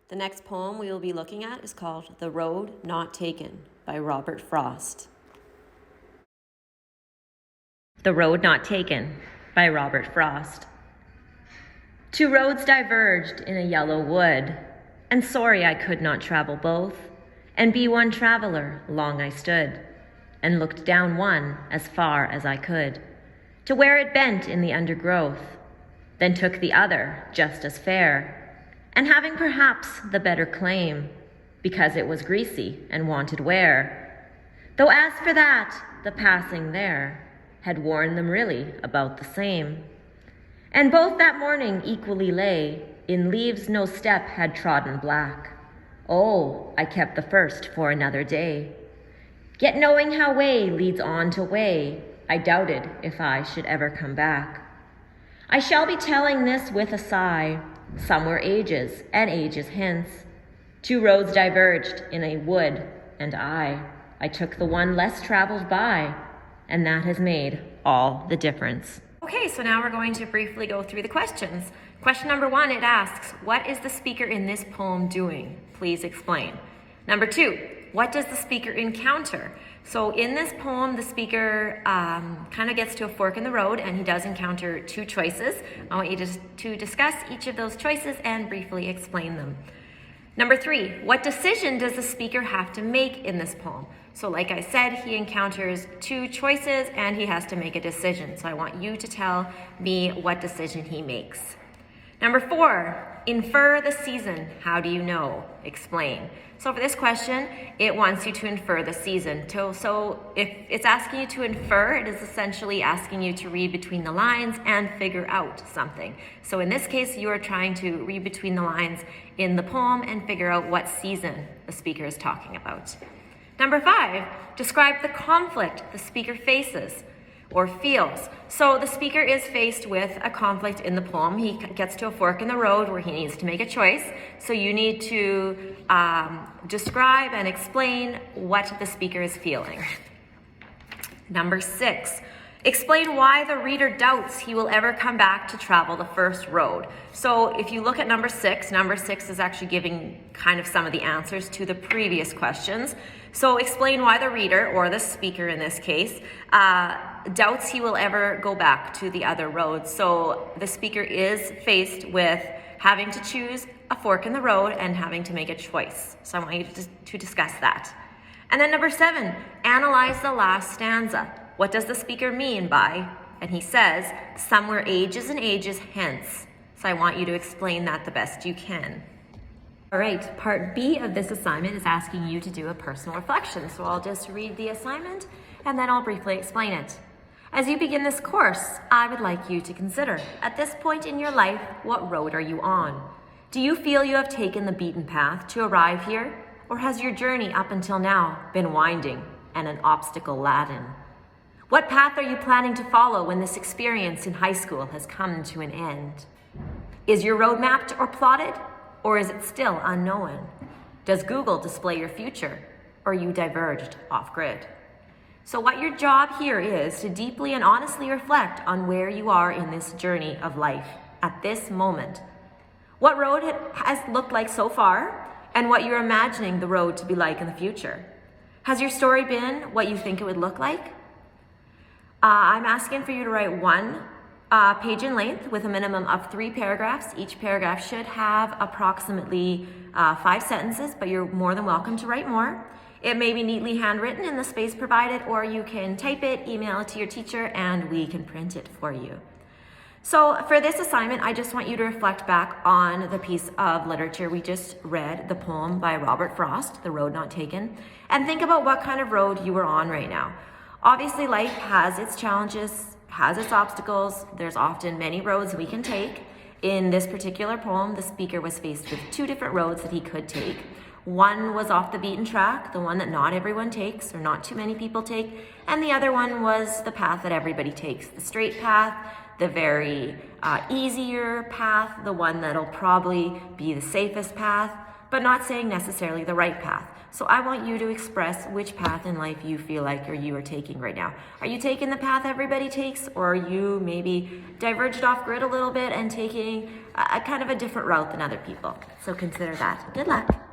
The next poem we will be looking at is called The Road Not Taken by Robert Frost. The Road Not Taken by Robert Frost. Two roads diverged in a yellow wood, and sorry I could not travel both, and be one traveler long I stood, and looked down one as far as I could, to where it bent in the undergrowth, then took the other just as fair, and having perhaps the better claim, because it was greasy and wanted wear. Though as for that, the passing there had worn them really about the same. And both that morning equally lay in leaves no step had trodden black. Oh, I kept the first for another day. Yet knowing how way leads on to way, I doubted if I should ever come back. I shall be telling this with a sigh. Some were ages and ages hence. Two roads diverged in a wood, and I took the one less traveled by, and that has made all the difference. Okay, so now we're going to briefly go through the questions. Question number 1, it asks, what is the speaker in this poem doing? Please explain. Number 2, what does the speaker encounter? So in this poem, the speaker kind of gets to a fork in the road, and he does encounter two choices. I want you to discuss each of those choices and briefly explain them. Number 3, what decision does the speaker have to make in this poem? So like I said, he encounters two choices and he has to make a decision. So I want you to tell me what decision he makes. Number 4, infer the season. How do you know? Explain. So for this question, it wants you to infer the season. So if it's asking you to infer, it is essentially asking you to read between the lines and figure out something. So in this case, you are trying to read between the lines in the poem and figure out what season the speaker is talking about. Number 5, describe the conflict the speaker faces or feels. So the speaker is faced with a conflict in the poem. He gets to a fork in the road where he needs to make a choice. So you need to describe and explain what the speaker is feeling. Number 6, explain why the reader doubts he will ever come back to travel the first road. So if you look at number 6 is actually giving kind of some of the answers to the previous questions. So explain why the reader, or the speaker in this case, doubts he will ever go back to the other road. So the speaker is faced with having to choose a fork in the road and having to make a choice. So I want you to discuss that. And then number 7, analyze the last stanza. What does the speaker mean by, and he says, some were ages and ages hence. So I want you to explain that the best you can. All right, part B of this assignment is asking you to do a personal reflection. So I'll just read the assignment and then I'll briefly explain it. As you begin this course, I would like you to consider, at this point in your life, what road are you on? Do you feel you have taken the beaten path to arrive here? Or has your journey up until now been winding and an obstacle laden? What path are you planning to follow when this experience in high school has come to an end? Is your road mapped or plotted, or is it still unknown? Does Google display your future, or are you diverged off-grid? So what your job here is to deeply and honestly reflect on where you are in this journey of life at this moment. What road has looked like so far, and what you're imagining the road to be like in the future. Has your story been what you think it would look like? I'm asking for you to write one page in length with a minimum of 3 paragraphs. Each paragraph should have approximately 5 sentences, but you're more than welcome to write more. It may be neatly handwritten in the space provided, or you can type it, email it to your teacher, and we can print it for you. So for this assignment, I just want you to reflect back on the piece of literature we just read, the poem by Robert Frost, The Road Not Taken, and think about what kind of road you are on right now. Obviously, life has its challenges, has its obstacles. There's often many roads we can take. In this particular poem, the speaker was faced with 2 different roads that he could take. One was off the beaten track, the one that not everyone takes, or not too many people take, and the other one was the path that everybody takes, the straight path, the very easier path, the one that'll probably be the safest path, but not saying necessarily the right path. So I want you to express which path in life you feel like you are taking right now. Are you taking the path everybody takes, or are you maybe diverged off grid a little bit and taking a kind of a different route than other people? So consider that. Good luck.